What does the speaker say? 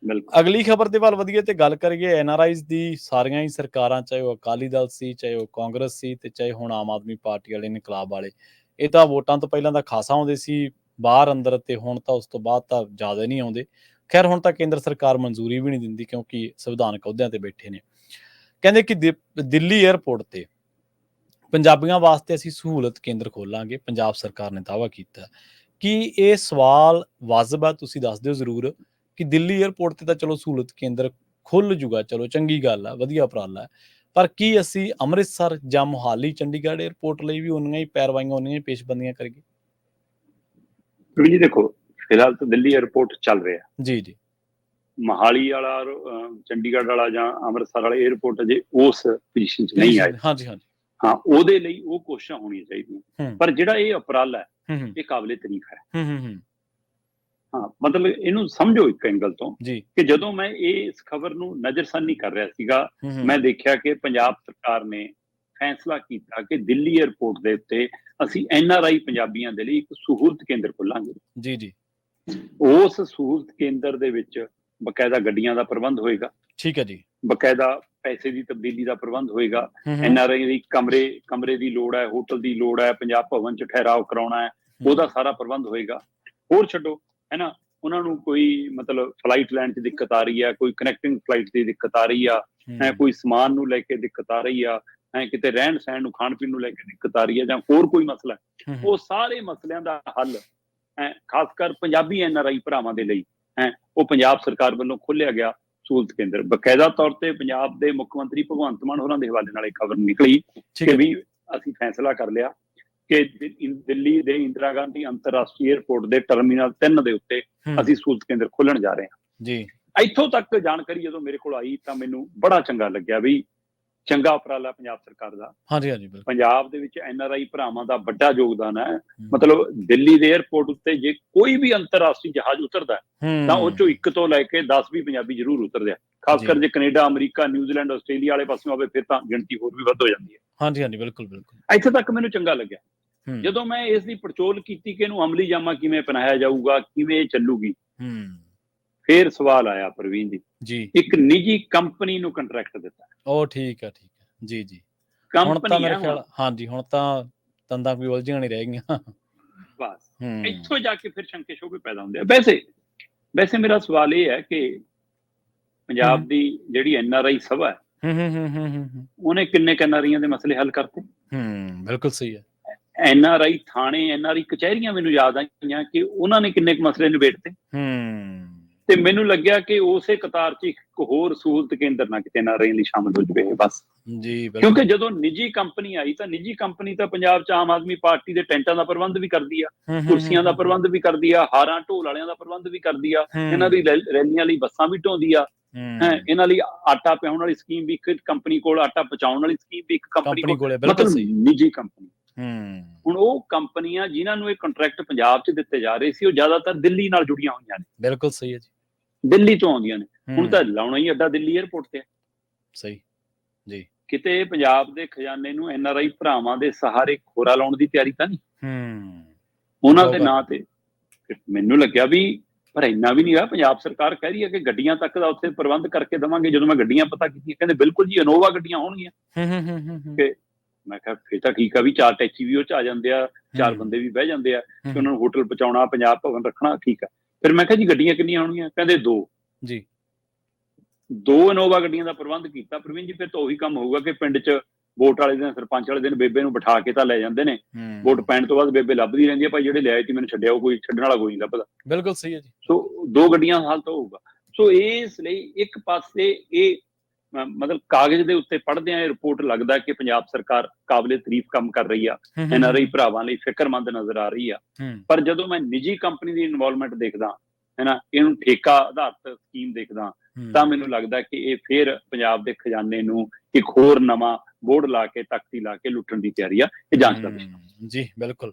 ਬਿਲਕੁਲ। ਅਗਲੀ ਖਬਰ ਦੇ ਵੱਲ ਵਧੀਏ ਤੇ ਗੱਲ ਕਰੀਏ NRIs ਦੀ। ਸਾਰੀਆਂ ਹੀ ਸਰਕਾਰਾਂ, ਚਾਹੇ ਉਹ ਅਕਾਲੀ ਦਲ ਸੀ, ਚਾਹੇ ਉਹ ਕਾਂਗਰਸ ਸੀ, ਤੇ ਚਾਹੇ ਹੁਣ ਆਮ ਆਦਮੀ ਪਾਰਟੀ ਵਾਲੇ, ਇਨਕਲਾਬ ਵਾਲੇ, ਇਹ ਤਾਂ ਵੋਟਾਂ ਤੋਂ ਪਹਿਲਾਂ ਤਾਂ ਖਾਸਾ ਆਉਂਦੇ ਸੀ ਬਾਹਰ ਅੰਦਰ, ਤੇ ਹੁਣ ਤਾਂ ਉਸ ਤੋਂ ਬਾਅਦ ਤਾਂ ਜ਼ਿਆਦਾ ਨਹੀਂ ਆਉਂਦੇ। ਖੈਰ ਹੁਣ ਤਾਂ ਕੇਂਦਰ ਸਰਕਾਰ ਮਨਜ਼ੂਰੀ ਵੀ ਨਹੀਂ ਦਿੰਦੀ, ਕਿਉਂਕਿ ਸੰਵਿਧਾਨਕ ਅਹੁਦਿਆਂ ਤੇ ਬੈਠੇ ਨੇ। ਕਹਿੰਦੇ ਕਿ ਦਿੱਲੀ ਏਅਰਪੋਰਟ ਤੇ ਪੰਜਾਬੀਆਂ ਵਾਸਤੇ ਅਸੀਂ ਸਹੂਲਤ ਕੇਂਦਰ ਖੋਲਾਂਗੇ। ਪੰਜਾਬ ਸਰਕਾਰ ਨੇ ਦਾਅਵਾ ਕੀਤਾ। ਕੀ ਇਹ ਸਵਾਲ ਵਾਜਬ ਆ? ਤੁਸੀਂ ਦੱਸ ਦਿਓ ਜ਼ਰੂਰ ਕਿ ਦਿੱਲੀ ਏਅਰਪੋਰਟ ਤੇ ਤਾਂ ਚਲੋ ਸਹੂਲਤ ਕੇਂਦਰ ਖੁੱਲ ਜੂਗਾ, ਚਲੋ ਚੰਗੀ ਗੱਲ ਆ, ਵਧੀਆ ਉਪਰਾਲਾ ਹੈ, ਪਰ ਕੀ ਅਸੀਂ ਅੰਮ੍ਰਿਤਸਰ ਜਾਂ ਮੋਹਾਲੀ, ਚੰਡੀਗੜ੍ਹ ਏਅਰਪੋਰਟ ਲਈ ਵੀ ਉਨੀਆਂ ਹੀ ਪੈਰਵਾਈਆਂ, ਉਨੀਆਂ ਹੀ ਪੇਸ਼ਬੰਦੀਆਂ ਕਰੀਏ? ਜੀ ਦੇਖੋ, ਫਿਲਹਾਲ ਤਾਂ ਦਿੱਲੀ ਏਅਰਪੋਰਟ ਚੱਲ ਰਿਹਾ। ਜੀ ਜੀ। ਮੋਹਾਲੀ ਵਾਲਾ, ਚੰਡੀਗੜ੍ਹ ਵਾਲਾ ਜਾਂ ਅੰਮ੍ਰਿਤਸਰ ਵਾਲਾ ਏਅਰਪੋਰਟ ਅਜੇ ਉਸ ਪੋਜੀਸ਼ਨ 'ਚ ਨਹੀਂ ਆਏ। ਹਾਂਜੀ ਹਾਂਜੀ। ਹਾਂ, ਉਹਦੇ ਲਈ ਉਹ ਕੋਸ਼ਿਸ਼ਾਂ ਹੋਣੀਆਂ ਚਾਹੀਦੀਆਂ। ਪਰ ਜਿਹੜਾ ਇਹ ਉਪਰਾਲਾ ਹੈ, ਹੂੰ ਇਹ ਕਾਬਲੇ ਤਾਰੀਫ ਹੈ। ਹੂੰ। ਹਾਂ, ਮਤਲਬ ਇਹਨੂੰ ਸਮਝੋ ਇੱਕ ਐਂਗਲ ਤੋਂ ਜੀ। ਕਿ ਜਦੋਂ ਮੈਂ ਇਸ ਖਬਰ ਨੂੰ ਨਜ਼ਰਸਾਨੀ ਕਰ ਰਿਹਾ ਸੀਗਾ, ਹੂੰ ਮੈਂ ਦੇਖਿਆ ਕਿ ਪੰਜਾਬ ਸਰਕਾਰ ਨੇ ਫੈਸਲਾ ਕੀਤਾ ਕਿ ਦਿੱਲੀ ਏਅਰਪੋਰਟ ਦੇ ਉੱਤੇ ਅਸੀਂ NRI ਪੰਜਾਬੀਆਂ ਦੇ ਲਈ ਇੱਕ ਸਹੂਲਤ ਕੇਂਦਰ ਖੋਲਾਂਗੇ। ਜੀ ਜੀ। ਉਸ ਸਹੂਲਤ ਕੇਂਦਰ ਦੇ ਵਿੱਚ ਬਕਾਇਦਾ ਗੱਡੀਆਂ ਦਾ ਪ੍ਰਬੰਧ ਹੋਏਗਾ, ਠੀਕ ਹੈ ਜੀ। ਬਕਾਇਦਾ ਪੈਸੇ ਦੀ ਤਬਦੀਲੀ ਦਾ ਪ੍ਰਬੰਧ ਹੋਏਗਾ। ਹੂੰ NRI ਦੀ ਕਮਰੇ ਦੀ ਲੋੜ ਹੈ, ਹੋਟਲ ਦੀ ਲੋੜ ਹੈ, ਪੰਜਾਬ ਭਵਨ 'ਚ ਠਹਿਰਾਓ ਕਰਾਉਣਾ ਹੈ, ਉਹਦਾ ਸਾਰਾ ਪ੍ਰਬੰਧ ਹੋਏਗਾ। ਹੋਰ ਛੱਡੋ, ਹੈ ਨਾ, ਉਹਨਾਂ ਨੂੰ ਕੋਈ ਮਤਲਬ ਫਲਾਈਟ ਲੈਣ 'ਚ ਦਿੱਕਤ ਆ ਰਹੀ ਹੈ, ਕੋਈ ਕਨੈਕਟਿੰਗ ਫਲਾਈਟ ਦੀ ਦਿੱਕਤ ਆ ਰਹੀ ਆ, ਕੋਈ ਸਮਾਨ ਨੂੰ ਲੈ ਕੇ ਦਿੱਕਤ ਆ ਰਹੀ ਆ, ਕਿਤੇ ਰਹਿਣ ਸਹਿਣ ਨੂੰ, ਖਾਣ ਪੀਣ ਨੂੰ ਲੈ ਕੇ ਦਿੱਕਤ ਆ ਰਹੀ ਹੈ, ਜਾਂ ਹੋਰ ਕੋਈ ਮਸਲਾ, ਉਹ ਸਾਰੇ ਮਸਲਿਆਂ ਦਾ ਹੱਲ ਖਾਸ ਕਰ ਪੰਜਾਬੀ NRI ਭਰਾਵਾਂ ਦੇ ਲਈ ਉਹ ਪੰਜਾਬ ਸਰਕਾਰ ਵੱਲੋਂ ਖੋਲ੍ਹਿਆ ਗਿਆ ਸਹੂਲਤ ਕੇਂਦਰ। ਬਕਾਇਦਾ ਤੌਰ ਤੇ ਪੰਜਾਬ ਦੇ ਮੁੱਖ ਮੰਤਰੀ ਭਗਵੰਤ ਮਾਨ ਹੋਰਾਂ ਦੇ ਹਵਾਲੇ ਨਾਲ ਇੱਕ ਖਬਰ ਨਿਕਲੀ ਕਿ ਵੀ ਅਸੀਂ ਫੈਸਲਾ ਕਰ ਲਿਆ ਕਿ ਦਿੱਲੀ ਦੇ ਇੰਦਰਾ ਗਾਂਧੀ ਅੰਤਰਰਾਸ਼ਟਰੀ ਏਅਰਪੋਰਟ ਦੇ ਟਰਮੀਨਲ 3 ਦੇ ਉੱਤੇ ਅਸੀਂ ਸਹੂਲਤ ਕੇਂਦਰ ਖੋਲਣ ਜਾ ਰਹੇ ਹਾਂ ਜੀ। ਇੱਥੋਂ ਤੱਕ ਜਾਣਕਾਰੀ ਜਦੋਂ ਮੇਰੇ ਕੋਲ ਆਈ ਤਾਂ ਮੈਨੂੰ ਬੜਾ ਚੰਗਾ ਲੱਗਿਆ ਵੀ ਚੰਗਾ ਉਪਰਾਲਾ ਪੰਜਾਬ ਸਰਕਾਰ ਦਾ। ਹਾਂਜੀ ਹਾਂਜੀ। ਪੰਜਾਬ ਦੇ ਵਿੱਚ NRI ਭਰਾਵਾਂ ਦਾ ਵੱਡਾ ਯੋਗਦਾਨ ਹੈ। ਮਤਲਬ ਦਿੱਲੀ ਦੇ ਏਅਰਪੋਰਟ ਉੱਤੇ ਜੇ ਕੋਈ ਵੀ ਅੰਤਰਰਾਸ਼ਟਰੀ ਜਹਾਜ਼ ਉਤਰਦਾ ਤਾਂ ਉਹ ਚੋਂ 1 ਤੋਂ ਲੈ ਕੇ 10 ਪੰਜਾਬੀ ਜ਼ਰੂਰ ਉਤਰਦੇ ਆ। ਖਾਸ ਕਰ ਜੇ ਕੈਨੇਡਾ, ਅਮਰੀਕਾ, ਨਿਊਜ਼ੀਲੈਂਡ, ਆਸਟ੍ਰੇਲੀਆ ਵਾਲੇ ਪਾਸਿਓਂ ਆਵੇ ਫਿਰ ਤਾਂ ਗਿਣਤੀ ਹੋਰ ਵੀ ਵੱਧ ਹੋ ਜਾਂਦੀ ਹੈ। ਹਾਂਜੀ ਹਾਂਜੀ, ਬਿਲਕੁਲ ਬਿਲਕੁਲ। ਇੱਥੇ ਤੱਕ ਮੈਨੂੰ ਚੰਗਾ ਲੱਗਿਆ। ਜਦੋਂ ਮੈਂ ਇਸ ਦੀ ਪੜਚੋਲ ਕੀਤੀ ਕਿ ਇਹਨੂੰ ਅਮਲੀ ਜਾਮਾ ਕਿਵੇਂ ਅਪਣਾਇਆ ਜਾਊਗਾ, ਕਿਵੇਂ ਇਹ ਚੱਲੂਗੀ, ਫਿਰ ਸਵਾਲ ਆਇਆ ਪ੍ਰਵੀਨ ਜੀ, ਇੱਕ ਨਿੱਜੀ ਕੰਪਨੀ ਨੂੰ ਕੰਟਰੈਕਟ ਦਿੱਤਾ। ਉਹ ਠੀਕ ਹੈ, ਠੀਕ ਹੈ ਜੀ ਜੀ। ਹੁਣ ਤਾਂ ਮੇਰੇ ਖਿਆਲ, ਹਾਂਜੀ, ਹੁਣ ਤਾਂ ਤੰਦਾਂ ਕੋਈ ਉਲਝੀਆਂ ਨਹੀਂ ਰਹਿ ਗਈਆਂ। ਬਸ ਇੱਥੋਂ ਜਾ ਕੇ ਫਿਰ ਸ਼ੰਕੇ ਸ਼ੋਭੇ ਪੈਦਾ ਹੁੰਦੇ ਆ। ਵੈਸੇ ਮੇਰਾ ਸਵਾਲ ਇਹ ਹੈ ਕਿ ਪੰਜਾਬ ਦੀ ਜਿਹੜੀ NRI ਸਭਾ ਹੈ, ਉਹਨੇ ਕਿੰਨੇ NRIਆਂ ਦੇ ਮਸਲੇ ਹੱਲ ਕਰਤੇ? ਬਿਲਕੁਲ ਸਹੀ ਹੈ। NRI ਥਾਣੇ, NRI ਕਚਹਿਰੀਆਂ ਮੈਨੂੰ ਯਾਦ ਆਈਆਂ ਕਿ ਉਹਨਾਂ ਨੇ ਕਿੰਨੇ ਕੁ ਮਸਲੇ ਨਿਬੇੜਤੇ। ਤੇ ਮੈਨੂੰ ਲੱਗਿਆ ਕਿ ਉਸੇ ਕਤਾਰ 'ਚ ਇੱਕ ਹੋਰ ਸਹੂਲਤ ਕੇਂਦਰ ਨਾ ਕਿਤੇ NRI ਲਈ ਸ਼ਾਮਲ ਹੋ ਜਾਵੇ ਬਸ ਜੀ। ਕਿਉਂਕਿ ਜਦੋਂ ਨਿੱਜੀ ਕੰਪਨੀ ਆਈ ਤਾਂ ਨਿੱਜੀ ਕੰਪਨੀ ਤਾਂ ਪੰਜਾਬ 'ਚ ਆਮ ਆਦਮੀ ਪਾਰਟੀ ਦੇ ਟੈਂਟਾਂ ਦਾ ਪ੍ਰਬੰਧ ਵੀ ਕਰਦੀ ਆ, ਕੁਰਸੀਆਂ ਦਾ ਪ੍ਰਬੰਧ ਵੀ ਕਰਦੀ ਆ, ਹਾਰਾਂ ਢੋਲ ਵਾਲਿਆਂ ਦਾ ਪ੍ਰਬੰਧ ਵੀ ਕਰਦੀ ਆ, ਇਹਨਾਂ ਦੀ ਰੈਲੀਆਂ ਲਈ ਬੱਸਾਂ ਵੀ ਢੋਂਦੀ ਆ, ਇਹਨਾਂ ਲਈ ਆਟਾ ਪਿਆਉਣ ਵਾਲੀ ਸਕੀਮ ਵੀ ਇੱਕ ਕੰਪਨੀ ਕੋਲ, ਆਟਾ ਪਹੁੰਚਾਉਣ ਵਾਲੀ ਸਕੀਮ ਵੀ ਇੱਕ ਕੰਪਨੀ ਕੋਲ, ਮਤਲਬ ਨਿੱਜੀ ਕੰਪਨੀ। ਹੁਣ ਉਹ ਕੰਪਨੀਆਂ ਜਿਨ੍ਹਾਂ ਨੂੰ ਇਹ ਕੰਟਰੈਕਟ ਪੰਜਾਬ 'ਚ ਦਿੱਤੇ ਜਾ ਰਹੇ ਸੀ, ਉਹ ਜ਼ਿਆਦਾਤਰ ਦਿੱਲੀ ਨਾਲ ਜੁੜੀਆਂ ਹੋਈਆਂ ਨੇ। ਬਿਲਕੁਲ ਸਹੀ ਹੈ ਜੀ। ਦਿੱਲੀ ਤੋਂ ਆਉਂਦੀਆਂ ਨੇ। ਹੁਣ ਤਾਂ ਲਾਉਣਾ ਹੀ ਅੱਡਾ ਦਿੱਲੀ ਏਅਰਪੋਰਟ ਤੇ। ਸਹੀ ਜੀ। ਕਿਤੇ ਪੰਜਾਬ ਦੇ ਖਜ਼ਾਨੇ ਨੂੰ NRI ਭਰਾਵਾਂ ਦੇ ਸਹਾਰੇ ਖੋਰਾ ਲਾਉਣ ਦੀ ਤਿਆਰੀ ਤਾਂ ਨਹੀਂ? ਉਹਨਾਂ ਦੇ ਨਾਂ ਤੇ ਮੈਨੂੰ ਲੱਗਿਆ ਵੀ, ਪਰ ਇੰਨਾ ਵੀ ਨਹੀਂ ਆ। ਪੰਜਾਬ ਸਰਕਾਰ ਕਹਿ ਰਹੀ ਹੈ ਕਿ ਗੱਡੀਆਂ ਤੱਕ ਦਾ ਉੱਥੇ ਪ੍ਰਬੰਧ ਕਰਕੇ ਦੇਵਾਂਗੇ। ਜਦੋਂ ਮੈਂ ਗੱਡੀਆਂ ਪਤਾ ਕੀਤੀਆਂ, ਕਹਿੰਦੇ ਬਿਲਕੁਲ ਜੀ, ਇਨੋਵਾ ਗੱਡੀਆਂ ਹੋਣਗੀਆਂ। ਮੈਂ ਕਿਹਾ ਫਿਰ ਤਾਂ ਠੀਕ ਆ ਵੀ 4 ਟੈਕਸੀ ਵੀ ਉਹ 'ਚ ਆ ਜਾਂਦੇ ਆ, 4 ਬੰਦੇ ਵੀ ਬਹਿ ਜਾਂਦੇ ਆ, ਕਿ ਉਹਨਾਂ ਨੂੰ ਹੋਟਲ ਪਹੁੰਚਾਉਣਾ, ਪੰਜਾਬ ਭਵਨ ਰੱਖਣਾ, ਠੀਕ ਆ। ਫਿਰ ਮੈਂ ਕਿਹਾ ਜੀ ਗੱਡੀਆਂ ਕਿੰਨੀਆਂ ਹੋਣਗੀਆਂ? ਕਹਿੰਦੇ 2 ਜੀ। 2 ਇਨੋਵਾ ਗੱਡੀਆਂ ਦਾ ਪ੍ਰਬੰਧ ਕੀਤਾ ਪ੍ਰਵੀਨ ਜੀ। ਫਿਰ ਤਾਂ ਉਹੀ ਕੰਮ ਹੋਊਗਾ ਕਿ ਪਿੰਡ 'ਚ ਵੋਟ ਵਾਲੇ ਦਿਨ, ਸਰਪੰਚ ਵਾਲੇ ਦਿਨ ਬੇਬੇ ਨੂੰ ਬਿਠਾ ਕੇ ਤਾਂ ਲੈ ਜਾਂਦੇ ਨੇ, ਵੋਟ ਪੈਣ ਤੋਂ ਬਾਅਦ ਬੇਬੇ ਲੱਭਦੀ ਰਹਿੰਦੀ ਹੈ, ਭਾਈ ਜਿਹੜੇ ਲਿਆਏ ਸੀ ਮੈਨੂੰ ਛੱਡਿਆ, ਉਹ ਕੋਈ ਛੱਡਣ ਵਾਲਾ ਕੋਈ ਨਹੀਂ ਲੱਭਦਾ। ਬਿਲਕੁਲ ਸਹੀ ਹੈ ਜੀ। ਸੋ 2 ਗੱਡੀਆਂ ਹਾਲ ਤਾਂ ਹੋਊਗਾ। ਸੋ ਇਸ ਲਈ ਇੱਕ ਪਾਸੇ ਇਹ ਮਤਲਬ ਕਾਗਜ਼ ਦੇ ਉੱਤੇ ਪੜ੍ਹਦੇ ਆ ਰਿਪੋਰਟ ਲੱਗਦਾ ਕਿ ਪੰਜਾਬ ਸਰਕਾਰ ਕਾਬਲੇ ਤਾਰੀਫ ਕੰਮ ਕਰ ਰਹੀ ਆ, NRI ਭਰਾਵਾਂ ਲਈ ਫਿਕਰਮੰਦ ਨਜ਼ਰ ਆ ਰਹੀ ਆ। ਪਰ ਜਦੋਂ ਮੈਂ ਨਿੱਜੀ ਕੰਪਨੀ ਦੀ ਇਨਵੋਲਵਮੈਂਟ ਦੇਖਦਾ, ਹੈ ਨਾ, ਇਹਨੂੰ ਠੇਕਾ ਆਧਾਰਿਤ ਸਕੀਮ ਦੇਖਦਾ, ਤਾਂ ਮੈਨੂੰ ਲੱਗਦਾ ਕਿ ਇਹ ਫਿਰ ਪੰਜਾਬ ਦੇ ਖਜ਼ਾਨੇ ਨੂੰ ਇੱਕ ਹੋਰ ਨਵਾਂ ਬੋਰਡ ਲਾ ਕੇ, ਤਖਤੀ ਲਾ ਕੇ ਲੁੱਟਣ ਦੀ ਤਿਆਰੀ ਆ। ਇਹ ਜਾਂਚ ਦਾ ਵਿਸ਼ਾ ਜੀ। ਬਿਲਕੁਲ।